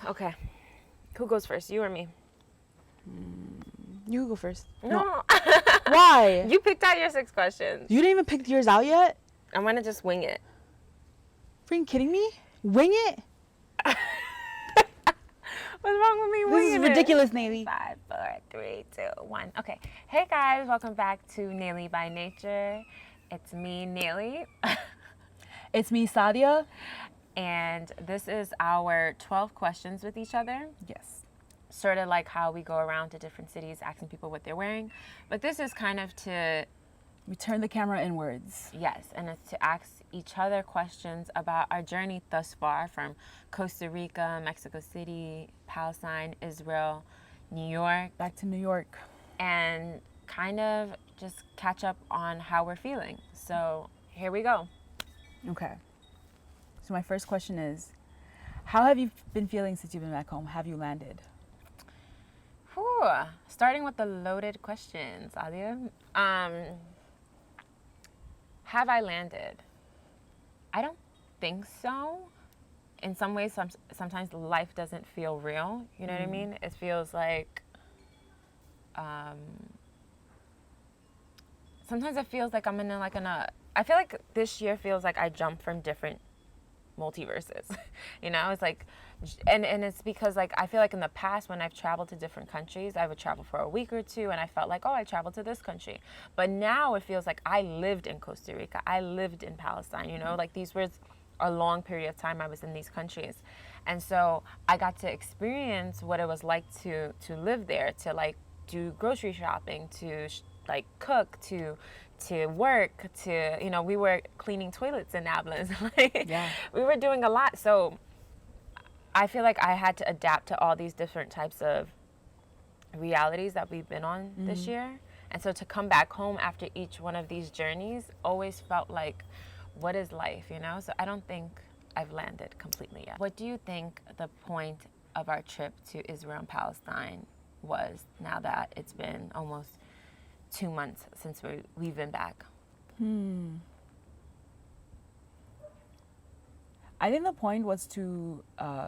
Okay. Who goes first, you or me? You go first. No. Why? You picked out your 6 questions. You didn't even pick yours out yet? I'm going to just wing it. Freaking kidding me? Wing it? What's wrong with me winging it? This is ridiculous, Nayli. 5, 4, 3, 2, 1. Okay. Hey guys, welcome back to Nayli by Nature. It's me, Nayli. It's me, Sadia. And this is our 12 questions with each other. Yes. Sort of like how we go around to different cities asking people what they're wearing. But this is kind of to... We turn the camera inwards. Yes, and it's to ask each other questions about our journey thus far from Costa Rica, Mexico City, Palestine, Israel, New York. Back to New York. And kind of just catch up on how we're feeling. So here we go. Okay. So my first question is, how have you been feeling since you've been back home? Have you landed? Whew. Starting with the loaded questions, Alia. Have I landed? I don't think so. In some ways, sometimes life doesn't feel real. You know what I mean? It feels like, sometimes it feels like I'm in I feel like this year feels like I jumped from different multiverses. You know, it's like, and it's because like I feel like in the past when I've traveled to different countries, I would travel for a week or two and I felt like, oh, I traveled to this country. But now it feels like I lived in Costa Rica, I lived in Palestine, you know, like these were a long period of time I was in these countries. And so I got to experience what it was like to live there, to like do grocery shopping, to like cook, to work, to, you know, we were cleaning toilets in Nablus. Yeah. We were doing a lot. So I feel like I had to adapt to all these different types of realities that we've been on this year. And so to come back home after each one of these journeys always felt like, what is life, you know? So I don't think I've landed completely yet. What do you think the point of our trip to Israel and Palestine was, now that it's been almost 2 months since we've been back? I think the point was to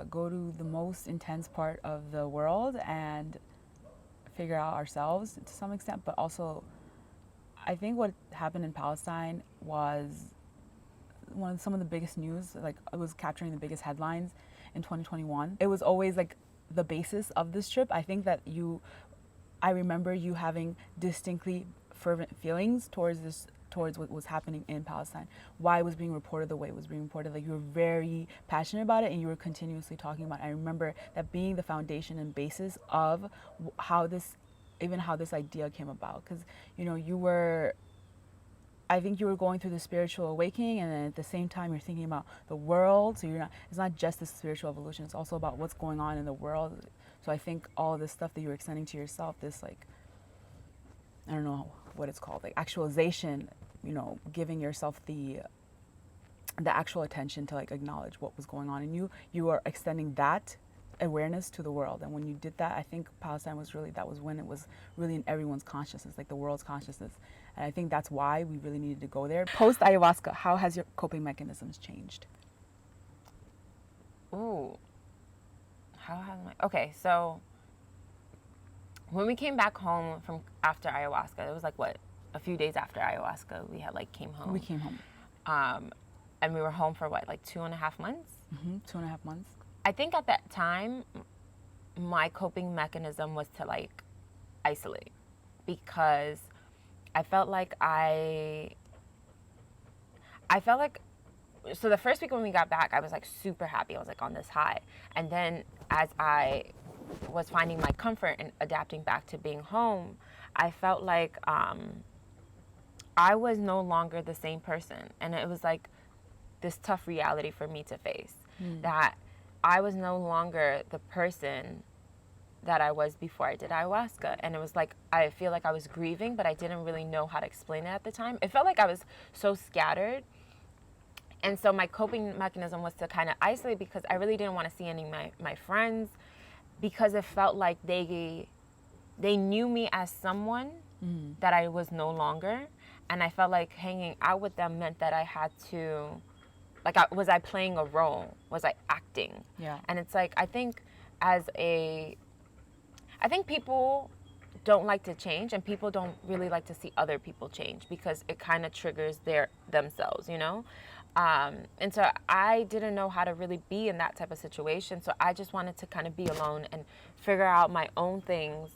go to the most intense part of the world and figure out ourselves to some extent, but also I think what happened in Palestine was some of the biggest news, like it was capturing the biggest headlines in 2021. It was always like the basis of this trip. I think that I remember you having distinctly fervent feelings towards what was happening in Palestine, why it was being reported the way it was being reported. Like you were very passionate about it and you were continuously talking about it. I remember that being the foundation and basis of how this idea came about, because you know I think you were going through the spiritual awakening, and then at the same time you're thinking about the world. So it's not just the spiritual evolution, it's also about what's going on in the world. So I think all of this stuff that you were extending to yourself, this like, I don't know what it's called, like actualization, you know, giving yourself the actual attention to like acknowledge what was going on in you. You are extending that awareness to the world. And when you did that, I think Palestine was that was when it was really in everyone's consciousness, like the world's consciousness. And I think that's why we really needed to go there. Post ayahuasca, how has your coping mechanisms changed? Ooh. Okay, so when we came back home from after ayahuasca, it was like what, a few days after ayahuasca, we had like came home. We came home. And we were home for what, like 2.5 months? 2.5 months. I think at that time, my coping mechanism was to like isolate, because I felt like so the first week when we got back, I was like super happy. I was like on this high. And then as I was finding my comfort and adapting back to being home, I felt like I was no longer the same person. And it was like this tough reality for me to face, that I was no longer the person that I was before I did ayahuasca. And it was like, I feel like I was grieving, but I didn't really know how to explain it at the time. It felt like I was so scattered. And so my coping mechanism was to kind of isolate, because I really didn't want to see any of my friends, because it felt like they knew me as someone that I was no longer. And I felt like hanging out with them meant that I had to Like, was I playing a role? Was I acting? Yeah. And it's like, I think people don't like to change, and people don't really like to see other people change because it kind of triggers themselves, you know? And so I didn't know how to really be in that type of situation. So I just wanted to kind of be alone and figure out my own things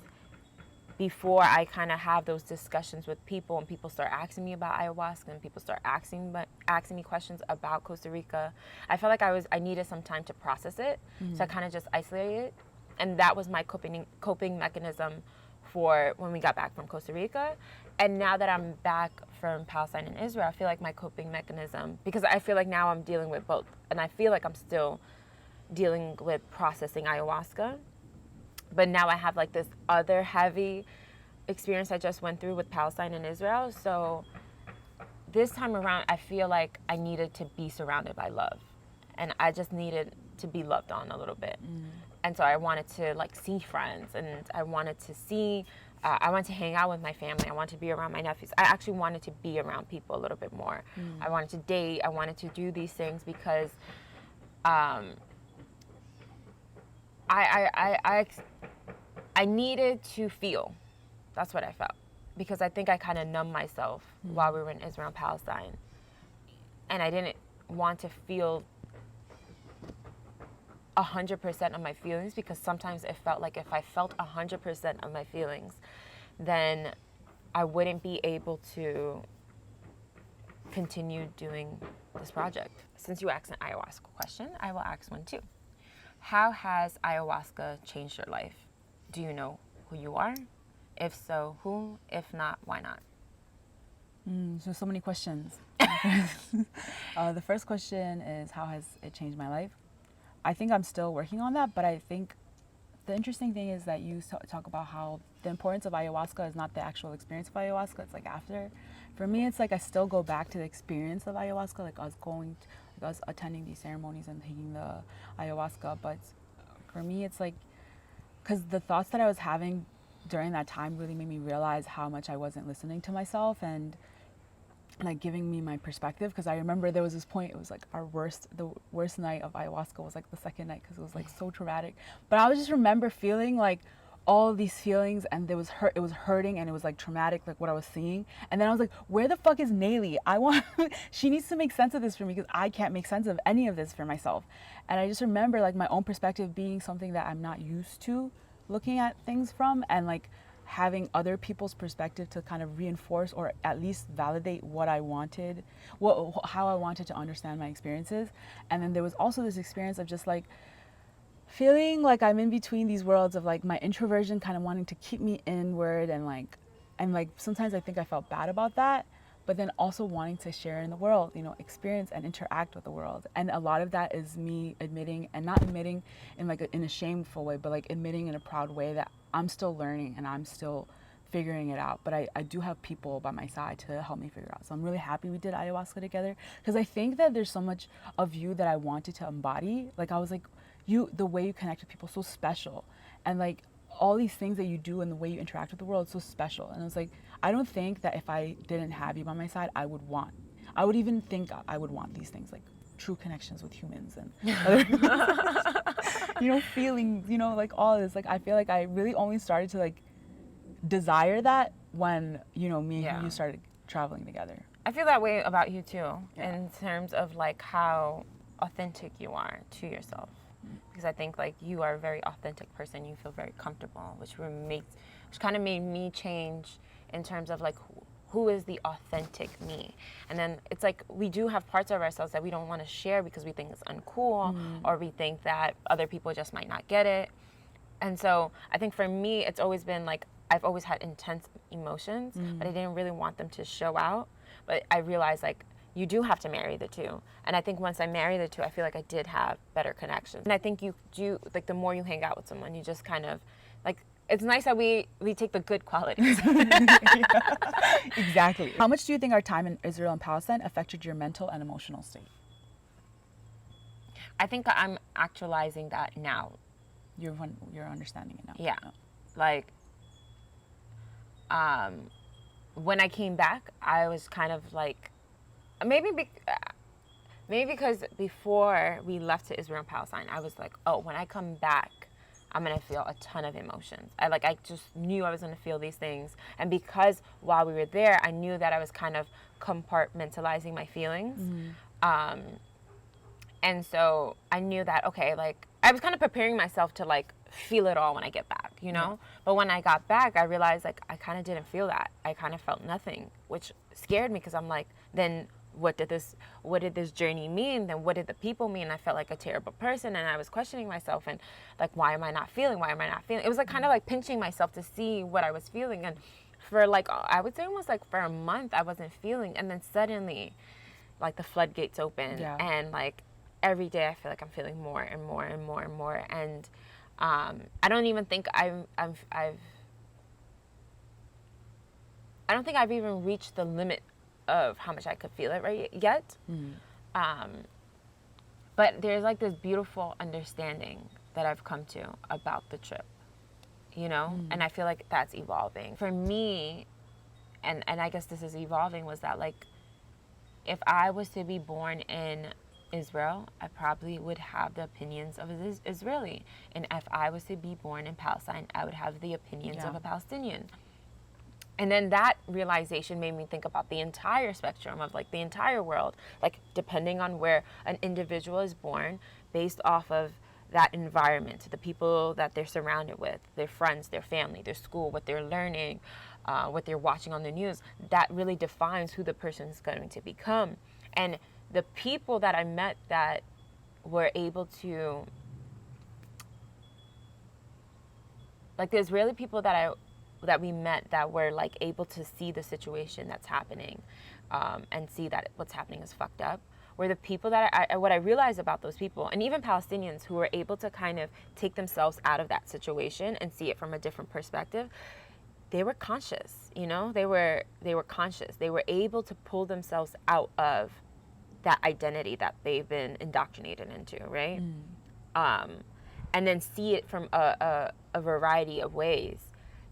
before I kind of have those discussions with people, and people start asking me about ayahuasca, and people start asking me questions about Costa Rica. I felt like I needed some time to process it, so I kind of just isolated it, and that was my coping mechanism for when we got back from Costa Rica. And now that I'm back from Palestine and Israel, I feel like my coping mechanism, because I feel like now I'm dealing with both, and I feel like I'm still dealing with processing ayahuasca. But now I have like this other heavy experience I just went through with Palestine and Israel. So this time around, I feel like I needed to be surrounded by love. And I just needed to be loved on a little bit. And so I wanted to like see friends, and I wanted to hang out with my family. I wanted to be around my nephews. I actually wanted to be around people a little bit more. I wanted to date. I wanted to do these things because I needed to feel. That's what I felt. Because I think I kind of numbed myself while we were in Israel and Palestine. And I didn't want to feel 100% of my feelings, because sometimes it felt like if I felt 100% of my feelings, then I wouldn't be able to continue doing this project. Since you asked an ayahuasca question, I will ask one too. How has ayahuasca changed your life? Do you know who you are? If so, who? If not, why not? So many questions. The first question is, how has it changed my life? I think I'm still working on that, but I think the interesting thing is that you talk about how the importance of ayahuasca is not the actual experience of ayahuasca, it's like after. For me, it's like I still go back to the experience of ayahuasca, like I was attending these ceremonies and taking the ayahuasca, but for me, it's like, because the thoughts that I was having during that time really made me realize how much I wasn't listening to myself and like giving me my perspective. Because I remember there was this point, it was like the worst night of ayahuasca was like the second night, because it was like so traumatic. But I just remember feeling like all these feelings, and it was hurting, and it was like traumatic, like what I was seeing. And then I was like, where the fuck is Nayli? She needs to make sense of this for me, because I can't make sense of any of this for myself. And I just remember like my own perspective being something that I'm not used to looking at things from, and like having other people's perspective to kind of reinforce or at least validate what I wanted, how I wanted to understand my experiences. And then there was also this experience of just like feeling like I'm in between these worlds of like my introversion kind of wanting to keep me inward, and like sometimes I think I felt bad about that, but then also wanting to share in the world, experience and interact with the world. And a lot of that is me admitting, and not admitting in like in a shameful way, but like admitting in a proud way that I'm still learning and I'm still figuring it out. But I do have people by my side to help me figure out. So I'm really happy we did ayahuasca together, because I think that there's so much of you that I wanted to embody. Like I was like, the way you connect with people is so special, and like all these things that you do and the way you interact with the world is so special. And I was like, I don't think that if I didn't have you by my side, I would even think I would want these things, like true connections with humans and feelings, like all this. Like I feel like I really only started to like desire that when, me and you started traveling together. I feel that way about you too, in terms of like how authentic you are to yourself. Because I think like you are a very authentic person. You feel very comfortable, which kind of made me change in terms of like who is the authentic me. And then it's like we do have parts of ourselves that we don't want to share because we think it's uncool, or we think that other people just might not get it. And so I think for me, it's always been like I've always had intense emotions, but I didn't really want them to show out. But I realized like you do have to marry the two. And I think once I married the two, I feel like I did have better connections. And I think you do, like the more you hang out with someone, you just kind of, like, it's nice that we take the good qualities. Exactly. How much do you think our time in Israel and Palestine affected your mental and emotional state? I think I'm actualizing that now. You're understanding it now. Yeah. Like, when I came back, I was kind of like, maybe Maybe because before we left to Israel and Palestine, I was like, oh, when I come back, I'm gonna feel a ton of emotions. I just knew I was gonna feel these things. And because while we were there, I knew that I was kind of compartmentalizing my feelings. Um, and so I knew that, okay, like I was kind of preparing myself to like feel it all when I get back, you know? Yeah. But when I got back, I realized like I kind of didn't feel that. I kind of felt nothing, which scared me because I'm like, then what did this journey mean? Then what did the people mean? I felt like a terrible person, and I was questioning myself and like, why am I not feeling? It was like kind of like pinching myself to see what I was feeling. And for like, I would say almost like for a month, I wasn't feeling. And then suddenly like the floodgates open, and like every day I feel like I'm feeling more and more and more and more. And I don't even think I don't think I've even reached the limit of how much I could feel it right yet. But there's like this beautiful understanding that I've come to about the trip, you know? And I feel like that's evolving. For me, and I guess this is evolving, was that like, if I was to be born in Israel, I probably would have the opinions of an Israeli. And if I was to be born in Palestine, I would have the opinions of a Palestinian. And then that realization made me think about the entire spectrum of like the entire world, like depending on where an individual is born, based off of that environment, the people that they're surrounded with, their friends, their family, their school, what they're learning, what they're watching on the news, that really defines who the person is going to become. And the people that I met that were able to, like the Israeli people that we met that were like able to see the situation that's happening, and see that what's happening is fucked up, were the people that what I realized about those people, and even Palestinians who were able to kind of take themselves out of that situation and see it from a different perspective. They were conscious, you know, they were conscious. They were able to pull themselves out of that identity that they've been indoctrinated into, right? And then see it from a variety of ways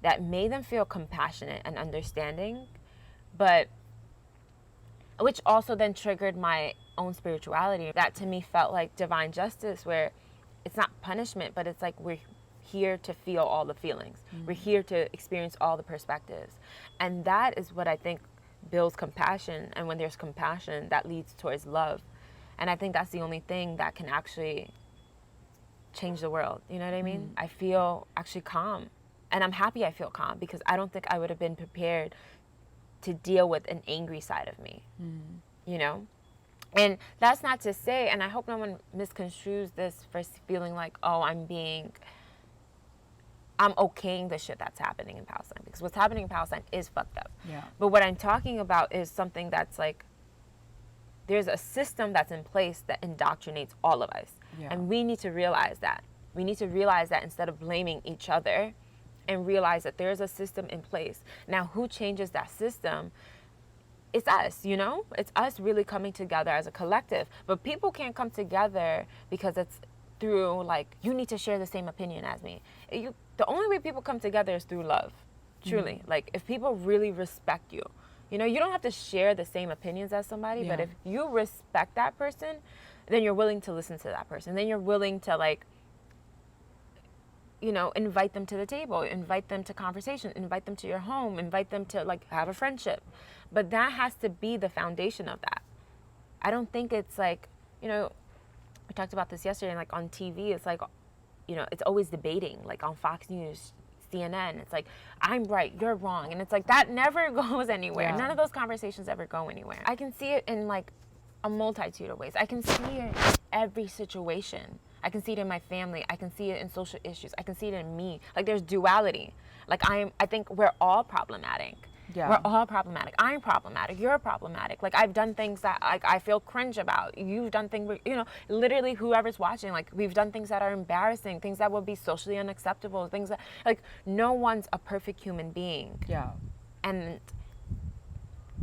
that made them feel compassionate and understanding, but which also then triggered my own spirituality. That to me felt like divine justice, where it's not punishment, but it's like we're here to feel all the feelings. We're here to experience all the perspectives. And that is what I think builds compassion. And when there's compassion, that leads towards love. And I think that's the only thing that can actually change the world. You know what I mean? I feel actually calm. And I'm happy I feel calm, because I don't think I would have been prepared to deal with an angry side of me, you know? And that's not to say, and I hope no one misconstrues this for feeling like, oh, I'm okaying the shit that's happening in Palestine, because what's happening in Palestine is fucked up. Yeah. But what I'm talking about is something that's like, there's a system that's in place that indoctrinates all of us. Yeah. And we need to realize that. We need to realize that instead of blaming each other, and realize that there's a system in place. Now, who changes that system? It's us, you know? It's us really coming together as a collective. But people can't come together because it's through, like, you need to share the same opinion as me. The only way people come together is through love, truly. Like, if people really respect you, you know, you don't have to share the same opinions as somebody, but if you respect that person, then you're willing to listen to that person. Then you're willing to, like, you know, invite them to the table, invite them to conversation, invite them to your home, invite them to like have a friendship. But that has to be the foundation of that. I don't think it's like, you know, we talked about this yesterday, and like on TV, it's like, you know, it's always debating, like on Fox News, CNN, it's like, I'm right, you're wrong. And it's like, that never goes anywhere. Yeah. None of those conversations ever go anywhere. I can see it in like a multitude of ways. I can see it in every situation. I can see it in my family. I can see it in social issues. I can see it in me. Like, there's duality. Like, I think we're all problematic. Yeah. We're all problematic. I'm problematic. You're problematic. Like, I've done things that like I feel cringe about. You've done things, you know, literally whoever's watching, like, we've done things that are embarrassing, things that would be socially unacceptable, things that, like, no one's a perfect human being. Yeah. And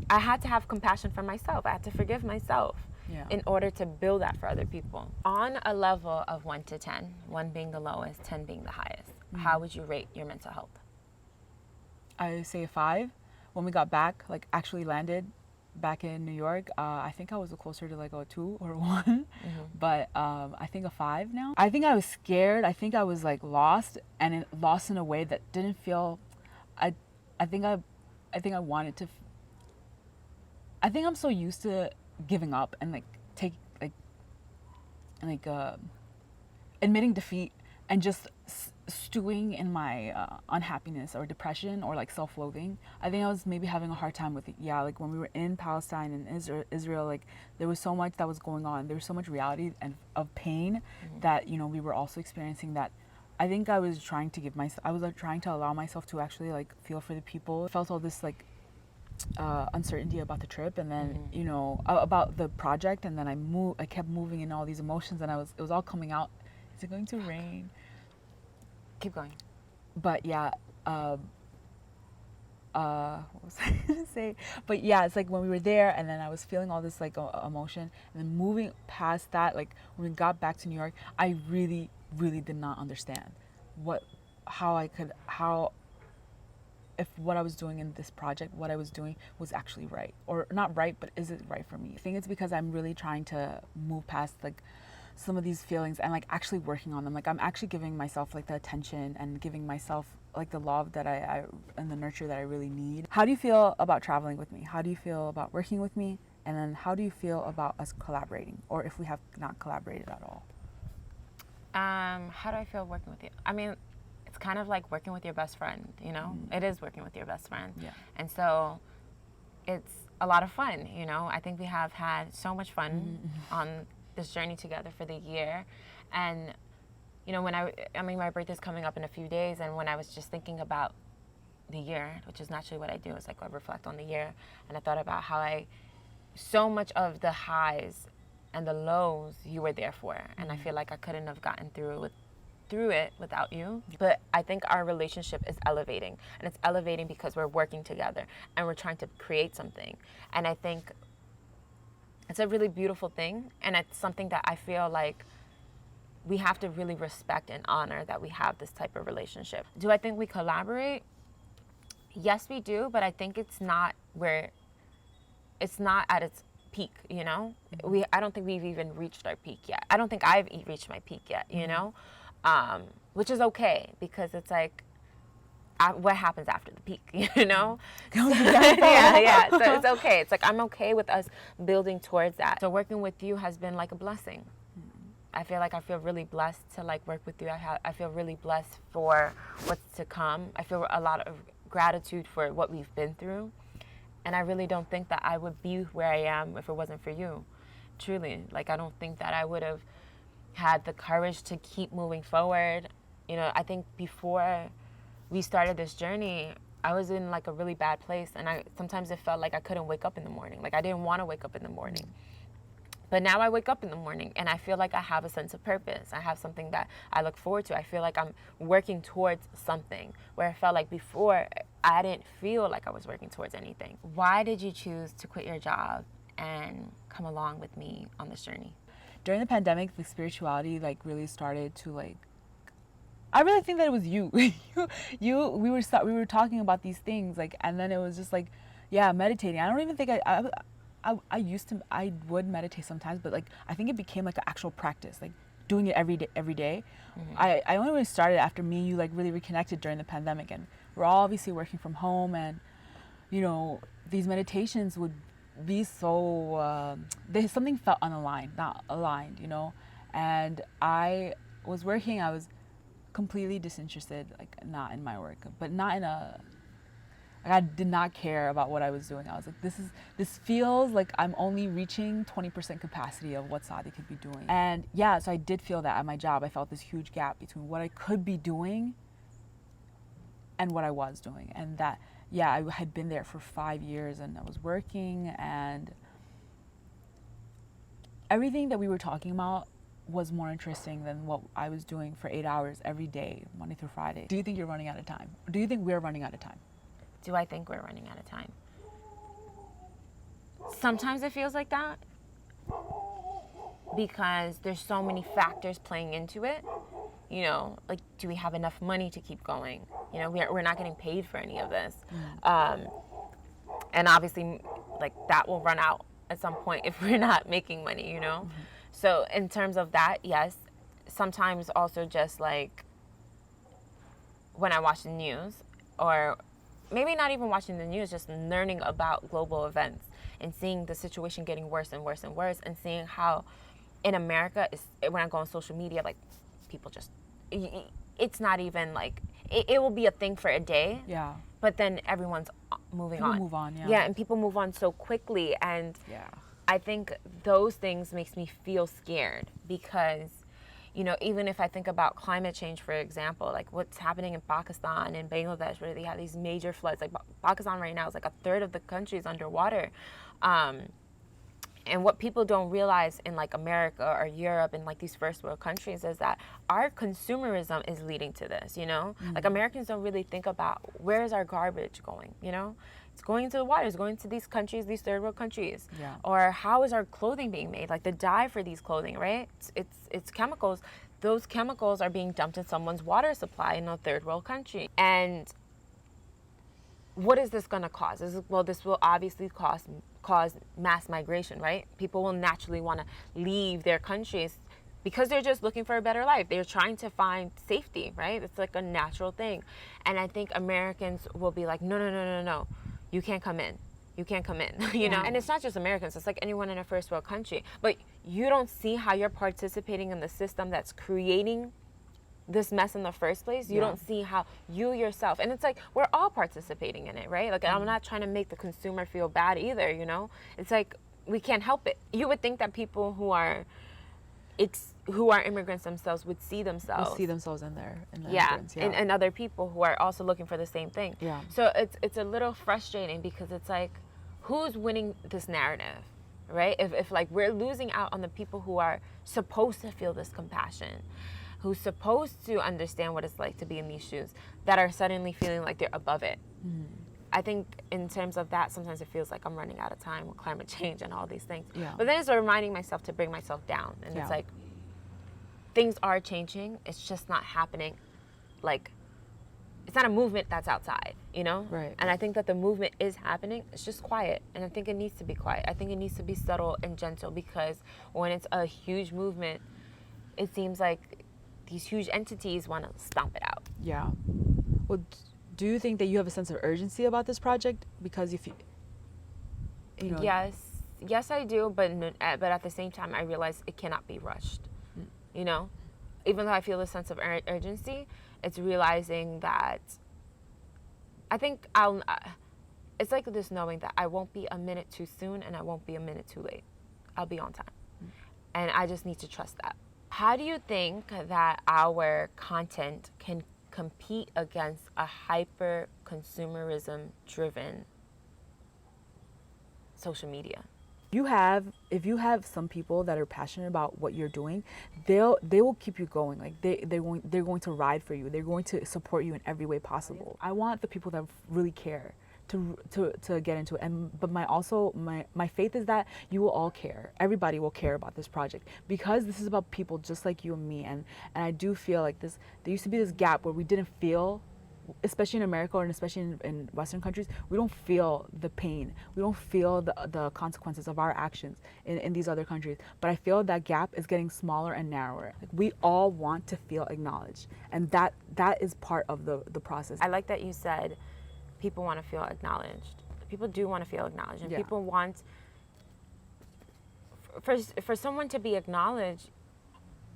I had to have compassion for myself. I had to forgive myself. Yeah. In order to build that for other people. On a level of 1 to 10, 1 being the lowest, 10 being the highest, how would you rate your mental health? I say a 5. When we got back, like actually landed, back in New York, I think I was closer to like a 2 or 1, but I think a 5 now. I think I was scared. I think I was like lost, and lost in a way that didn't feel. I, I think I wanted to. I think I'm so used to giving up and like like admitting defeat and just stewing in my unhappiness or depression or like self-loathing. I think I was maybe having a hard time with it. Yeah, like when we were in Palestine and Israel, like there was so much that was going on. There was so much reality and of pain that, you know, we were also experiencing that. I think I was trying to I was like trying to allow myself to actually like feel for the people. I felt all this like uncertainty about the trip, and then you know about the project, and then I kept moving in all these emotions, and it was all coming out. Is it going to rain? Keep going. But yeah, what was I gonna say? But yeah, it's like when we were there, and then I was feeling all this like emotion, and then moving past that, like when we got back to New York, I really did not understand how if what I was doing in this project, what I was doing was actually right, or not right, but is it right for me? I think it's because I'm really trying to move past like some of these feelings and like actually working on them. Like I'm actually giving myself like the attention and giving myself like the love that I and the nurture that I really need. How do you feel about traveling with me? How do you feel about working with me? And then how do you feel about us collaborating, or if we have not collaborated at all? How do I feel working with you? I mean, it's kind of like working with your best friend, you know? It is working with your best friend. Yeah. And so it's a lot of fun, you know? I think we have had so much fun on this journey together for the year. And, you know, I mean, my birthday's coming up in a few days, and when I was just thinking about the year, which is naturally what I do, is like I reflect on the year, and I thought about how so much of the highs and the lows you were there for, and I feel like I couldn't have gotten through it without you. But I think our relationship is elevating, and it's elevating because we're working together and we're trying to create something. And I think it's a really beautiful thing, and it's something that I feel like we have to really respect and honor, that we have this type of relationship. Do I think we collaborate? Yes, we do, but I think it's not at its peak, you know? I don't think we've even reached our peak yet. I don't think I've reached my peak yet, you know? Which is okay, because it's like, what happens after the peak, you know? yeah. So it's okay. It's like I'm okay with us building towards that. So working with you has been like a blessing. I feel really blessed to like work with you. I feel really blessed for what's to come. I feel a lot of gratitude for what we've been through. And I really don't think that I would be where I am if it wasn't for you. Truly. Like, I don't think that I would have had the courage to keep moving forward. You know, I think before we started this journey, I was in like a really bad place, and sometimes it felt like I couldn't wake up in the morning. Like I didn't want to wake up in the morning. But now I wake up in the morning and I feel like I have a sense of purpose. I have something that I look forward to. I feel like I'm working towards something, where I felt like before I didn't feel like I was working towards anything. Why did you choose to quit your job and come along with me on this journey? During the pandemic, the spirituality like really started to like, I really think that it was you. We were talking about these things, like, and then it was just like, yeah, meditating. I don't even think I would meditate sometimes, but like I think it became like an actual practice, like doing it every day. I only really started after me and you like really reconnected during the pandemic, and we're all obviously working from home, and you know, these meditations would be so something felt unaligned, not aligned, you know. And I was working, I was completely disinterested, like not in my work, but not in a, like I did not care about what I was doing. I was like, this feels like I'm only reaching 20% capacity of what Sadi could be doing. And yeah, so I did feel that at my job. I felt this huge gap between what I could be doing and what I was doing. And that, yeah, I had been there for 5 years, and I was working, and everything that we were talking about was more interesting than what I was doing for 8 hours every day, Monday through Friday. Do you think you're running out of time? Or do you think we're running out of time? Do I think we're running out of time? Sometimes it feels like that because there's so many factors playing into it. You know, like, do we have enough money to keep going? You know, we're not getting paid for any of this. And obviously, like that will run out at some point if we're not making money, you know? So in terms of that, yes. Sometimes also just like when I watch the news, or maybe not even watching the news, just learning about global events and seeing the situation getting worse and worse and worse, and seeing how in America, when I go on social media, like people just, it's not even like, it will be a thing for a day. Yeah. But then everyone's moving People on. move on, yeah. Yeah, and people move on so quickly. And Yeah. I think those things makes me feel scared because, you know, even if I think about climate change, for example, like what's happening in Pakistan and Bangladesh, where they have these major floods. Like Pakistan right now is like a third of the country is underwater. And what people don't realize in like America or Europe and like these first world countries is that our consumerism is leading to this, you know? Like Americans don't really think about where is our garbage going, you know? It's going into the water, it's going to these countries, these third world countries. Yeah. Or how is our clothing being made? Like the dye for these clothing, right? It's chemicals. Those chemicals are being dumped in someone's water supply in a third world country. And what is this going to cause? This will obviously cause mass migration, right? People will naturally want to leave their countries because they're just looking for a better life. They're trying to find safety, right? It's like a natural thing. And I think Americans will be like, no, you can't come in. You can't come in, you know? And it's not just Americans, it's like anyone in a first world country. But you don't see how you're participating in the system that's creating this mess in the first place. You don't see how you yourself, and it's like we're all participating in it, right? Like I'm not trying to make the consumer feel bad either, you know? It's like we can't help it. You would think that people who are immigrants themselves would see themselves. We'll see themselves in there. In the Yeah, immigrants, yeah. and other people who are also looking for the same thing. Yeah. So it's a little frustrating because it's like, who's winning this narrative, right? If like we're losing out on the people who are supposed to feel this compassion, who's supposed to understand what it's like to be in these shoes, that are suddenly feeling like they're above it. I think in terms of that, sometimes it feels like I'm running out of time with climate change and all these things. Yeah. But then it's reminding myself to bring myself down. And it's like, things are changing. It's just not happening. Like, it's not a movement that's outside, you know? Right. And I think that the movement is happening. It's just quiet. And I think it needs to be quiet. I think it needs to be subtle and gentle, because when it's a huge movement, it seems like these huge entities want to stomp it out. Yeah. Well, do you think that you have a sense of urgency about this project? Because if you know. Yes, I do. But at the same time, I realize it cannot be rushed. You know, even though I feel a sense of urgency, it's realizing that I think it's like this knowing that I won't be a minute too soon and I won't be a minute too late. I'll be on time. And I just need to trust that. How do you think that our content can compete against a hyper consumerism driven social media? If you have some people that are passionate about what you're doing, they will keep you going. Like they're going to ride for you. They're going to support you in every way possible. I want the people that really care to get into it. But my faith is that you will all care. Everybody will care about this project, because this is about people just like you and me. And I do feel like there used to be this gap where we didn't feel, especially in America and especially in Western countries, we don't feel the pain. We don't feel the consequences of our actions in these other countries. But I feel that gap is getting smaller and narrower. Like, we all want to feel acknowledged. And that is part of the process. I like that you said people want to feel acknowledged. People do want to feel acknowledged. And people want, for someone to be acknowledged,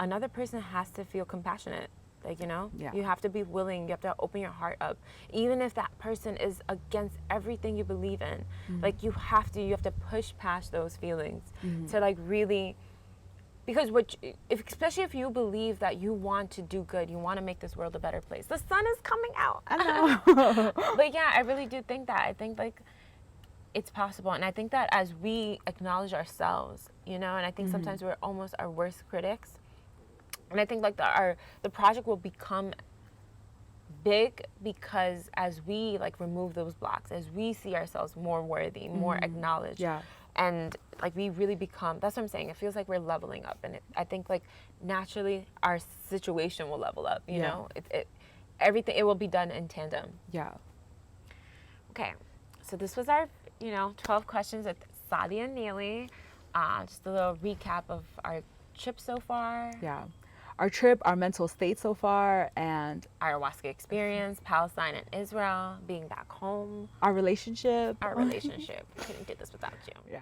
another person has to feel compassionate. Like, you know, you have to be willing, you have to open your heart up. Even if that person is against everything you believe in, like you have to push past those feelings to like really, because especially if you believe that you want to do good, you want to make this world a better place. The sun is coming out. I know. But yeah, I really do think that. I think like it's possible. And I think that as we acknowledge ourselves, you know, and I think sometimes we're almost our worst critics. And I think like the project will become big because as we like remove those blocks, as we see ourselves more worthy, more acknowledged, and like we really become, that's what I'm saying, it feels like we're leveling up. And I think like naturally our situation will level up, you know, everything, it will be done in tandem. Yeah. Okay, so this was our 12 questions with Sadia and Neely. Just a little recap of our trip so far. Yeah. Our trip, our mental state so far, and Ayahuasca experience, Palestine and Israel, being back home. our relationship. Our relationship. Couldn't do this without you. Yeah.